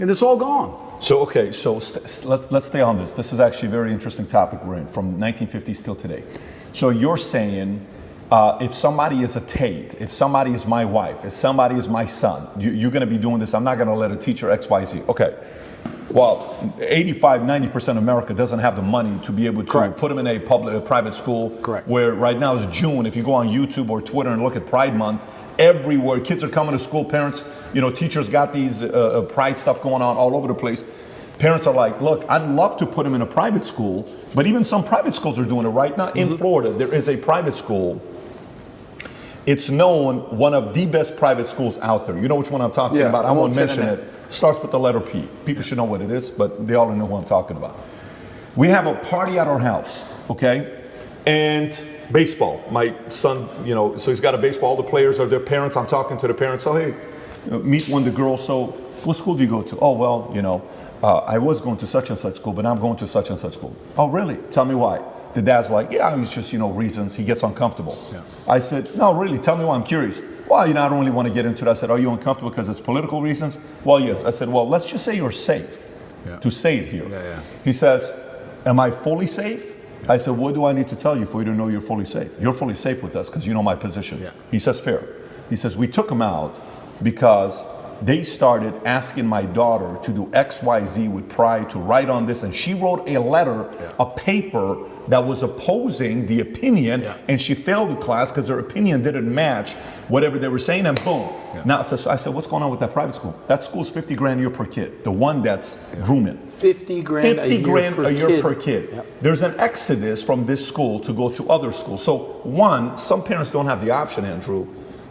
And it's all gone. So, okay, so let's stay on this. This is actually a very interesting topic we're in, from 1950s till today. So you're saying, if somebody is a Tate, if somebody is my wife, if somebody is my son, you're going to be doing this. I'm not going to let a teacher X, Y, Z. Okay. Well, 90% of America doesn't have the money to be able to Correct. put them in a private school. Correct. Where right now is June. If you go on YouTube or Twitter and look at Pride Month, everywhere kids are coming to school. Parents, teachers got these pride stuff going on all over the place. Parents are like, look, I'd love to put them in a private school, but even some private schools are doing it right now. In Florida, there is a private school. It's known, one of the best private schools out there. You know which one I'm talking about? I won't mention it. Starts with the letter P. People should know what it is, but they all know who I'm talking about. We have a party at our house, okay? And baseball. My son, so he's got a baseball. All the players are their parents. I'm talking to the parents. So, hey, meet one of the girls. So, what school do you go to? Oh, well, I was going to such and such school, but now I'm going to such and such school. Oh, really? Tell me why. The dad's like, yeah, it's just, reasons. He gets uncomfortable. Yeah. I said, no, really, tell me why. I'm curious. Well, I don't really want to get into it. I said, are you uncomfortable because it's political reasons? Well, yes. I said, well, let's just say you're safe to say it here. Yeah. He says, am I fully safe? I said, what do I need to tell you for you to know you're fully safe? You're fully safe with us because you know my position. Yeah. He says, fair. He says, we took him out because they started asking my daughter to do X, Y, Z with pride, to write on this. And she wrote a letter, a paper that was opposing the opinion, and she failed the class because her opinion didn't match whatever they were saying, and boom. Now, so I said, what's going on with that private school? That school's $50,000 a year per kid, the one that's grooming. $50,000 a year per kid. Yep. There's an exodus from this school to go to other schools. So one, some parents don't have the option, Andrew,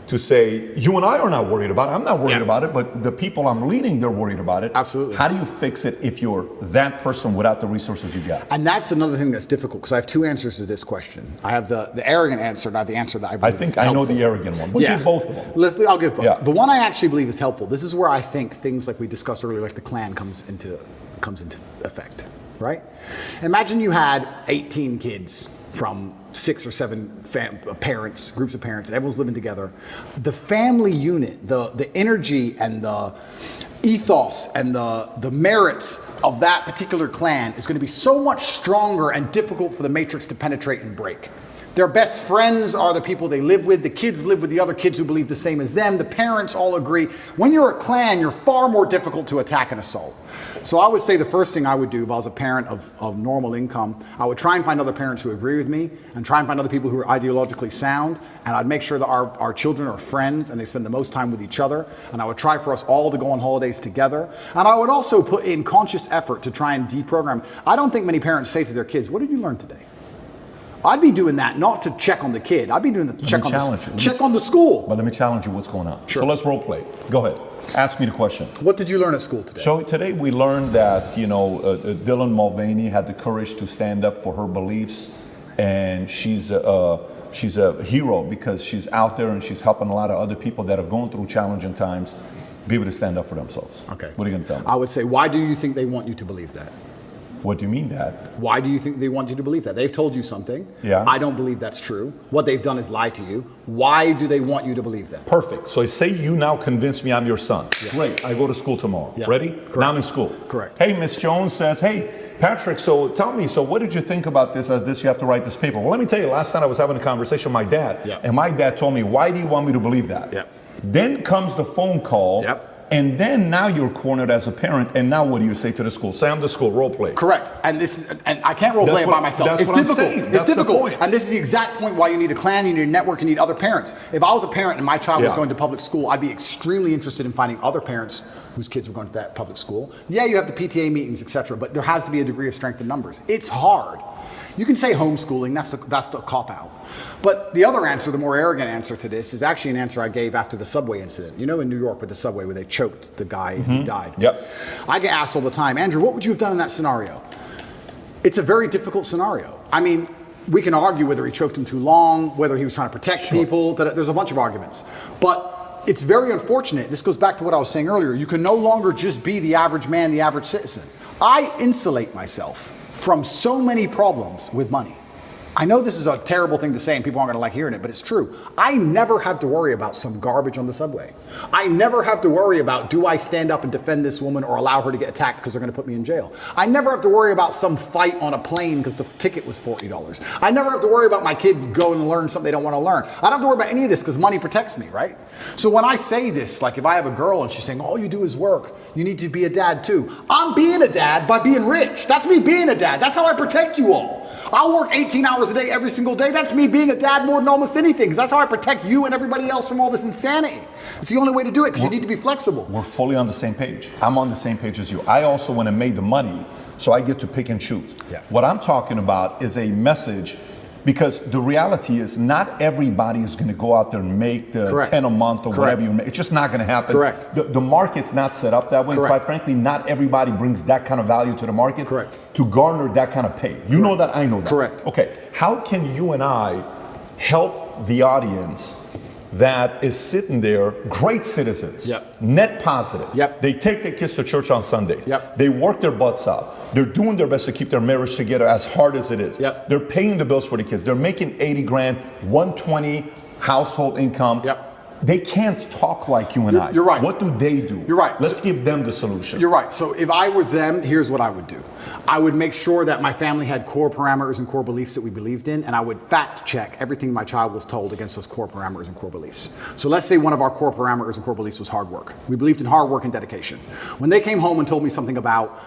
to say, you and I are not worried about it. I'm not worried about it, but the people I'm leading, they're worried about it. Absolutely. How do you fix it if you're that person without the resources you got? And that's another thing that's difficult, because I have two answers to this question. I have the arrogant answer, not the answer that I believe is helpful. I know the arrogant one. We'll give both of them. I'll give both. Yeah. The one I actually believe is helpful. This is where I think things like we discussed earlier, like the Klan comes into effect, right? Imagine you had 18 kids from 6 or 7 parents, groups of parents, and everyone's living together. The family unit, the energy and the ethos and the merits of that particular clan is going to be so much stronger and difficult for the matrix to penetrate and break. Their best friends are the people they live with. The kids live with the other kids who believe the same as them. The parents all agree. When you're a clan, you're far more difficult to attack and assault. So I would say the first thing I would do if I was a parent of normal income, I would try and find other parents who agree with me and try and find other people who are ideologically sound. And I'd make sure that our children are friends and they spend the most time with each other. And I would try for us all to go on holidays together. And I would also put in conscious effort to try and deprogram. I don't think many parents say to their kids, what did you learn today? I'd be doing that not to check on the kid. I'd be doing the check on the school. But let me challenge you what's going on. Sure. So let's role play. Go ahead. Ask me the question. What did you learn at school today? So today we learned that, Dylan Mulvaney had the courage to stand up for her beliefs, and she's a hero because she's out there and she's helping a lot of other people that are going through challenging times be able to stand up for themselves. Okay. What are you going to tell me? I would say, why do you think they want you to believe that? What do you mean that? Why do you think they want you to believe that? They've told you something. Yeah. I don't believe that's true. What they've done is lie to you. Why do they want you to believe that? Perfect. So say you now convince me I'm your son. Yeah. Great. I go to school tomorrow. Yeah. Ready? Correct. Now I'm in school. Correct. Hey, Miss Jones says, hey, Patrick, so tell me, so what did you think about this as this, you have to write this paper? Well, let me tell you, last night I was having a conversation with my dad, and my dad told me, why do you want me to believe that? Yeah. Then comes the phone call. Yep. And then now you're cornered as a parent, and now what do you say to the school? Say I'm the school, role play. Correct. And I can't role play it by myself. It's difficult. It's difficult. And this is the exact point why you need a clan, you need a network, you need other parents. If I was a parent and my child was going to public school, I'd be extremely interested in finding other parents whose kids were going to that public school. Yeah, you have the PTA meetings, etc., but there has to be a degree of strength in numbers. It's hard. You can say homeschooling, that's the cop-out. But the other answer, the more arrogant answer to this, is actually an answer I gave after the subway incident. You know, in New York with the subway where they choked the guy and he died. Yep. I get asked all the time, Andrew, what would you have done in that scenario? It's a very difficult scenario. I mean, we can argue whether he choked him too long, whether he was trying to protect people. There's a bunch of arguments. But it's very unfortunate. This goes back to what I was saying earlier. You can no longer just be the average man, the average citizen. I insulate myself from so many problems with money. I know this is a terrible thing to say and people aren't going to like hearing it, but it's true. I never have to worry about some garbage on the subway. I never have to worry about, do I stand up and defend this woman or allow her to get attacked because they're going to put me in jail? I never have to worry about some fight on a plane because the ticket was $40. I never have to worry about my kid going to learn something they don't want to learn. I don't have to worry about any of this because money protects me, right? So when I say this, like if I have a girl and she's saying, all you do is work, you need to be a dad too. I'm being a dad by being rich. That's me being a dad. That's how I protect you all. I'll work 18 hours a day every single day. That's me being a dad more than almost anything, because that's how I protect you and everybody else from all this insanity. It's the only way to do it, because you need to be flexible. We're fully on the same page. I'm on the same page as you. I also went and made the money, so I get to pick and choose. Yeah. What I'm talking about is a message, because the reality is not everybody is going to go out there and make the Correct. 10 a month or Correct. whatever you make. It's just not going to happen. Correct. The market's not set up that way. Correct. Quite frankly, not everybody brings that kind of value to the market. Correct. To garner that kind of pay. You know that, I know that. Correct. Okay, how can you and I help the audience that is sitting there, great citizens, Yep. net positive. Yep. They take their kids to church on Sundays. Yep. They work their butts off. They're doing their best to keep their marriage together as hard as it is. Yep. They're paying the bills for the kids. They're making 80 grand, 120 household income. Yep. They can't talk like you and I. You're right. What do they do? You're right. Let's give them the solution. You're right. So if I was them, here's what I would do. I would make sure that my family had core parameters and core beliefs that we believed in, and I would fact check everything my child was told against those core parameters and core beliefs. So let's say one of our core parameters and core beliefs was hard work. We believed in hard work and dedication. When they came home and told me something about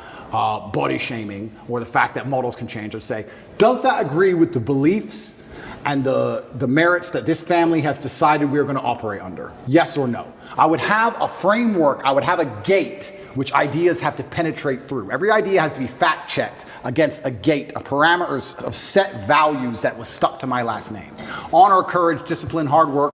body shaming or the fact that models can change, I'd say, does that agree with the beliefs and the merits that this family has decided we're going to operate under? Yes or no? I would have a framework, I would have a gate which ideas have to penetrate through. Every idea has to be fact checked against a gate, a parameters of set values that was stuck to my last name. Honor, courage, discipline, hard work.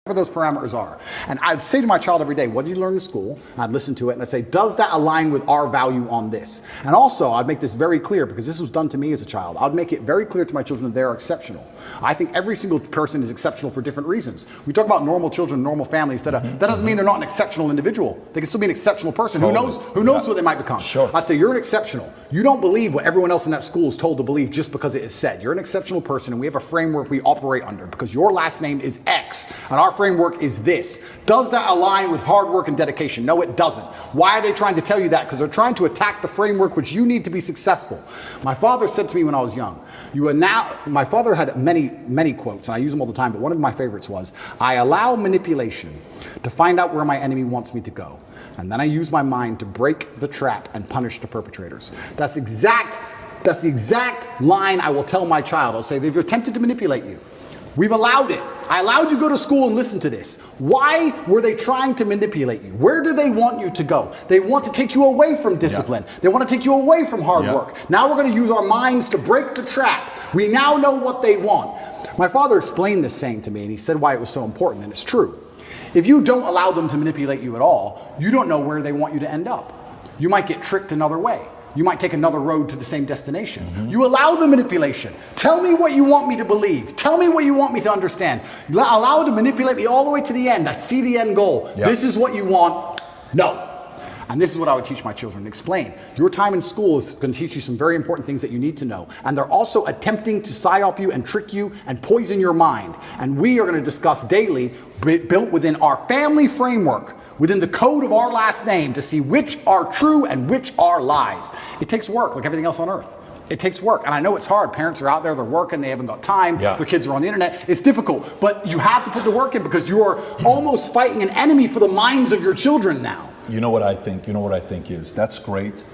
Whatever those parameters are. And I'd say to my child every day, what did you learn in school? I'd listen to it and I'd say, does that align with our value on this? And also, I'd make this very clear, because this was done to me as a child. I'd make it very clear to my children that they're exceptional. I think every single person is exceptional for different reasons. We talk about normal children, normal families. That doesn't mean they're not an exceptional individual. They can still be an exceptional person. Totally. Who knows what they might become? Sure. I'd say, you're an exceptional. You don't believe what everyone else in that school is told to believe just because it is said. You're an exceptional person, and we have a framework we operate under, because your last name is X, and our framework is this. Does that align with hard work and dedication? No, it doesn't. Why are they trying to tell you that? Because they're trying to attack the framework which you need to be successful. My father said to me when I was young, my father had many quotes, and I use them all the time, but one of my favorites was, I allow manipulation to find out where my enemy wants me to go, and then I use my mind to break the trap and punish the perpetrators. That's the exact line I will tell my child. I'll say, they've attempted to manipulate you. We've allowed it. I allowed you to go to school and listen to this. Why were they trying to manipulate you? Where do they want you to go? They want to take you away from discipline. Yeah. They want to take you away from hard work. Now we're going to use our minds to break the trap. We now know what they want. My father explained this saying to me, and he said why it was so important, and it's true. If you don't allow them to manipulate you at all, you don't know where they want you to end up. You might get tricked another way. You might take another road to the same destination. Mm-hmm. You allow the manipulation. Tell me what you want me to believe. Tell me what you want me to understand. Allow it to manipulate me all the way to the end. I see the end goal. Yep. This is what you want. No. And this is what I would teach my children. Explain. Your time in school is going to teach you some very important things that you need to know. And they're also attempting to psyop you and trick you and poison your mind. And we are going to discuss daily, built within our family framework, within the code of our last name, to see which are true and which are lies. It takes work, like everything else on earth. It takes work. And I know it's hard. Parents are out there, they're working, they haven't got time. Yeah. Their kids are on the internet. It's difficult. But you have to put the work in, because you are almost fighting an enemy for the minds of your children now. You know what I think? You know what I think is, that's great.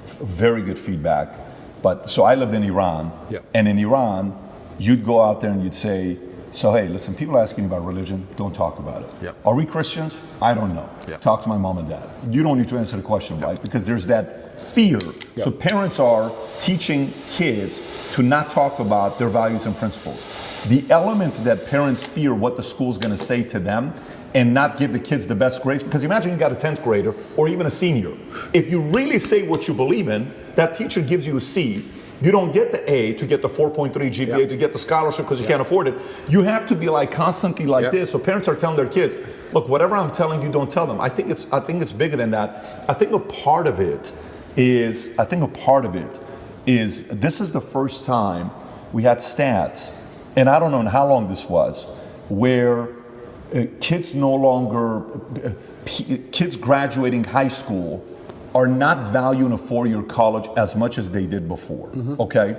Very good feedback. But so I lived in Iran. Yeah. And in Iran, you'd go out there and you'd say, so hey, listen, people are asking about religion, don't talk about it. Yep. Are we Christians? I don't know. Yep. Talk to my mom and dad. You don't need to answer the question, right? Because there's that fear. Yep. So parents are teaching kids to not talk about their values and principles. The element that parents fear what the school's gonna say to them and not give the kids the best grades, because imagine you got a 10th grader or even a senior. If you really say what you believe in, that teacher gives you a C. You don't get the A to get the 4.3 GPA to get the scholarship because you can't afford it. You have to be like constantly like this. So parents are telling their kids, look, whatever I'm telling you, don't tell them. I think it's bigger than that. I think a part of it is this is the first time we had stats, and I don't know how long this was, where kids graduating high school are not valuing a 4-year college as much as they did before, okay?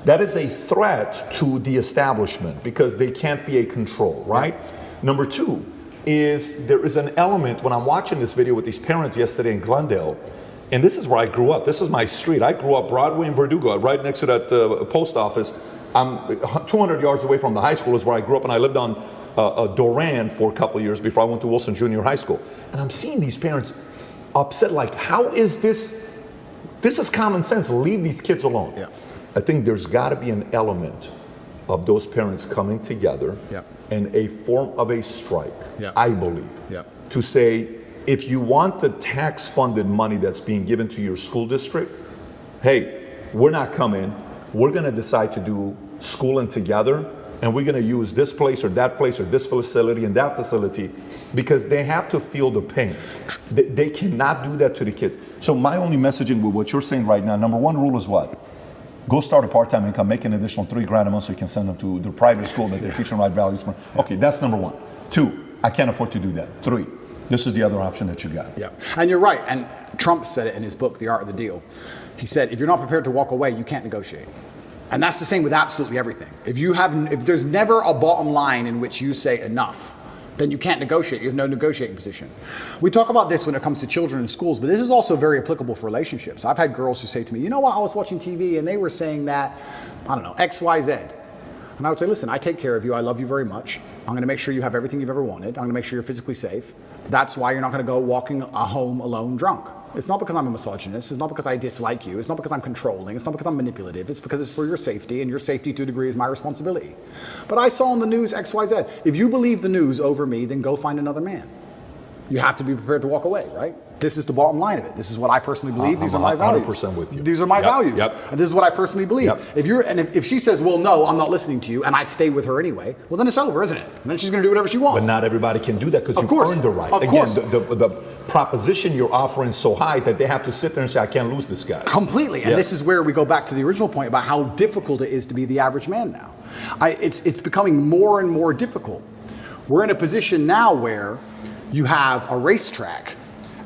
That is a threat to the establishment because they can't be a control, right? Number two is there is an element, when I'm watching this video with these parents yesterday in Glendale, and this is where I grew up. This is my street. I grew up Broadway and Verdugo, right next to that post office. I'm 200 yards away from the high school is where I grew up, and I lived on Doran for a couple of years before I went to Wilson Junior High School. And I'm seeing these parents upset, like, how is this? This is common sense. Leave these kids alone. Yeah. I think there's got to be an element of those parents coming together in a form of a strike, I believe, to say, if you want the tax-funded money that's being given to your school district, hey, we're not coming. We're going to decide to do schooling together, and we're going to use this place or this facility and that facility, because they have to feel the pain. They cannot do that to the kids. So my only messaging with what you're saying right now, number one rule is what? Go start a part-time income, make an additional $3,000 a month so you can send them to the private school that they're teaching right values. Okay, that's number one. 2, I can't afford to do that. 3, this is the other option that you got. Yeah, and you're right. And Trump said it in his book, The Art of the Deal. He said, if you're not prepared to walk away, you can't negotiate. And that's the same with absolutely everything. If there's never a bottom line in which you say enough, then you can't negotiate. You have no negotiating position. We talk about this when it comes to children in schools, but this is also very applicable for relationships. I've had girls who say to me, you know what, I was watching TV and they were saying that, I don't know, X, Y, Z. And I would say, listen, I take care of you. I love you very much. I'm going to make sure you have everything you've ever wanted. I'm going to make sure you're physically safe. That's why you're not going to go walking home alone drunk. It's not because I'm a misogynist. It's not because I dislike you. It's not because I'm controlling. It's not because I'm manipulative. It's because it's for your safety, and your safety to a degree is my responsibility. But I saw on the news X, Y, Z. If you believe the news over me, then go find another man. You have to be prepared to walk away, right? This is the bottom line of it. This is what I personally believe. These are my values. 100% with you. These are my values. And this is what I personally believe. If she says, well, no, I'm not listening to you, and I stay with her anyway, well, then it's over, isn't it? And then she's going to do whatever she wants. But not everybody can do that because you've earned the right. Of course. The proposition you're offering is so high that they have to sit there and say, I can't lose this guy. Completely. And this is where we go back to the original point about how difficult it is to be the average man now. It's becoming more and more difficult. We're in a position now where you have a racetrack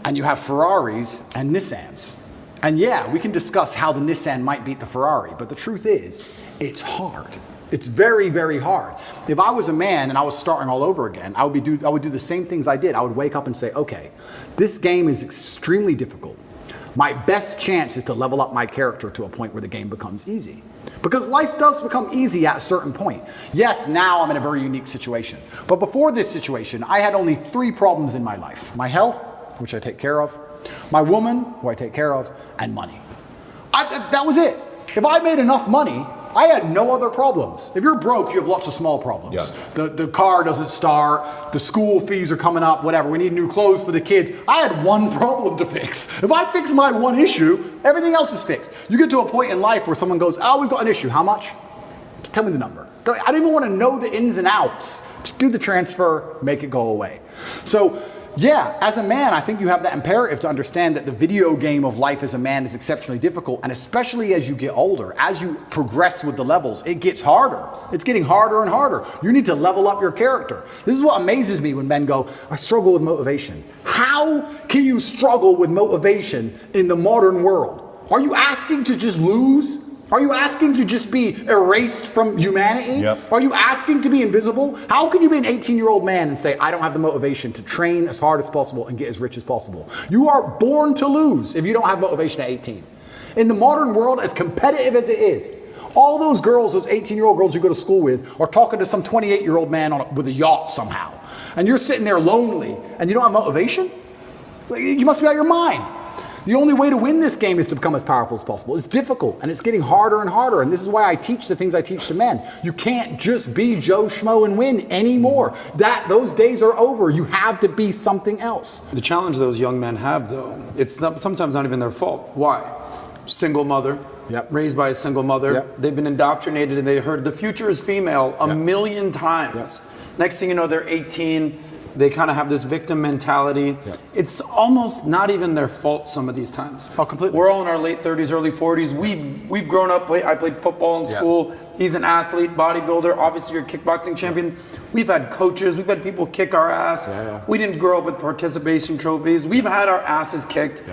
and you have Ferraris and Nissans. And yeah, we can discuss how the Nissan might beat the Ferrari, but the truth is, it's hard. It's very, very hard. If I was a man and I was starting all over again, I would do the same things I did. I would wake up and say, okay, this game is extremely difficult. My best chance is to level up my character to a point where the game becomes easy. Because life does become easy at a certain point. Yes, now I'm in a very unique situation. But before this situation, I had only 3 problems in my life. My health, which I take care of, my woman, who I take care of, and money. That was it. If I made enough money, I had no other problems. If you're broke, you have lots of small problems. The car doesn't start, the school fees are coming up, whatever. We need new clothes for the kids. I had one problem to fix. If I fix my one issue, everything else is fixed. You get to a point in life where someone goes, oh, we've got an issue. How much? Just tell me the number. I don't even want to know the ins and outs. Just do the transfer, make it go away. So, yeah, as a man, I think you have that imperative to understand that the video game of life as a man is exceptionally difficult, and especially as you get older, as you progress with the levels, it gets harder. It's getting harder and harder. You need to level up your character. This is what amazes me when men go, I struggle with motivation. How can you struggle with motivation in the modern world? Are you asking to just lose? Are you asking to just be erased from humanity? Are you asking to be invisible? How can you be an 18-year-old man and say, I don't have the motivation to train as hard as possible and get as rich as possible? You are born to lose if you don't have motivation at 18. In the modern world, as competitive as it is, all those girls, those 18-year-old girls you go to school with, are talking to some 28-year-old man with a yacht somehow. And you're sitting there lonely and you don't have motivation? You must be out of your mind. The only way to win this game is to become as powerful as possible. It's difficult, and it's getting harder and harder, and this is why I teach the things I teach to men. You can't just be Joe Schmo and win anymore. Those days are over. You have to be something else. The challenge those young men have, though, it's sometimes not even their fault. Why? Single mother, raised by a single mother. They've been indoctrinated, and they heard the future is female a million times. Next thing you know, they're 18, They kind of have this victim mentality. Yep. It's almost not even their fault some of these times. Oh, completely. We're all in our late 30s, early 40s. We've grown up. I played football in school. He's an athlete, bodybuilder. Obviously, you're a kickboxing champion. We've had coaches. We've had people kick our ass. We didn't grow up with participation trophies. We've had our asses kicked.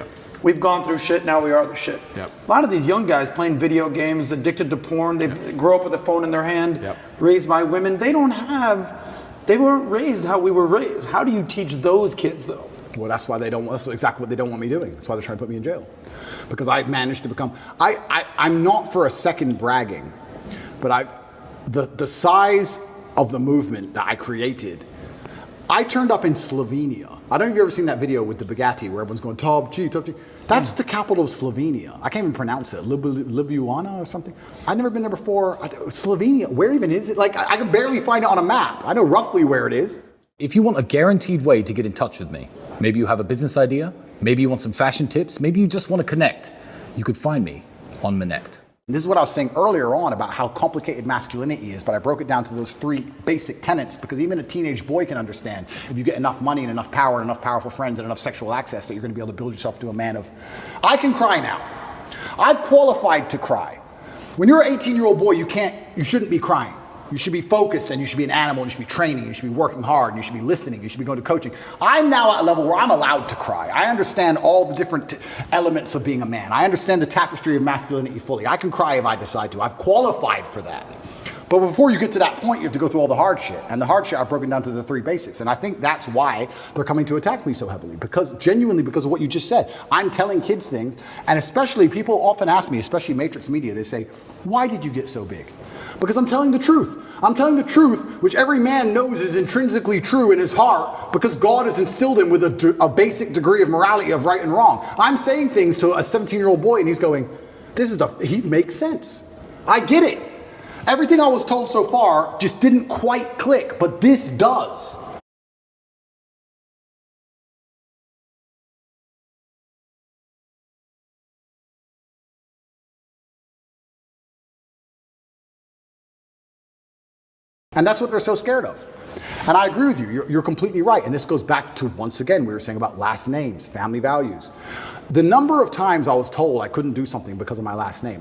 We've gone through shit, now we are the shit. A lot of these young guys playing video games, addicted to porn, they grow up with a phone in their hand, raised by women. They weren't raised how we were raised. How do you teach those kids though? Well, that's exactly what they don't want me doing. That's why they're trying to put me in jail. Because I managed to become, I'm not for a second bragging, but the size of the movement that I created, I turned up in Slovenia. I don't know if you've ever seen that video with the Bugatti where everyone's going, top G. That's the capital of Slovenia. I can't even pronounce it. Ljubljana or something. I've never been there before. Slovenia, where even is it? Like, I can barely find it on a map. I know roughly where it is. If you want a guaranteed way to get in touch with me, maybe you have a business idea, maybe you want some fashion tips, maybe you just want to connect, you could find me on Minect. This is what I was saying earlier on about how complicated masculinity is, but I broke it down to those 3 basic tenets because even a teenage boy can understand if you get enough money and enough power and enough powerful friends and enough sexual access that you're going to be able to build yourself to a man of, I can cry now. I've qualified to cry. When you're an 18-year-old boy, you shouldn't be crying. You should be focused and you should be an animal and you should be training, you should be working hard, and you should be listening, you should be going to coaching. I'm now at a level where I'm allowed to cry. I understand all the different elements of being a man. I understand the tapestry of masculinity fully. I can cry if I decide to. I've qualified for that. But before you get to that point, you have to go through all the hard shit. And the hard shit I've broken down to the 3 basics. And I think that's why they're coming to attack me so heavily. Genuinely because of what you just said. I'm telling kids things, and especially people often ask me, especially Matrix Media, they say, why did you get so big? Because I'm telling the truth. I'm telling the truth, which every man knows is intrinsically true in his heart, because God has instilled him with a basic degree of morality of right and wrong. I'm saying things to a 17-year-old boy, and he's going, he makes sense. I get it. Everything I was told so far just didn't quite click, but this does. And that's what they're so scared of. And I agree with you. You're completely right. And this goes back to, once again, we were saying about last names, family values. The number of times I was told I couldn't do something because of my last name.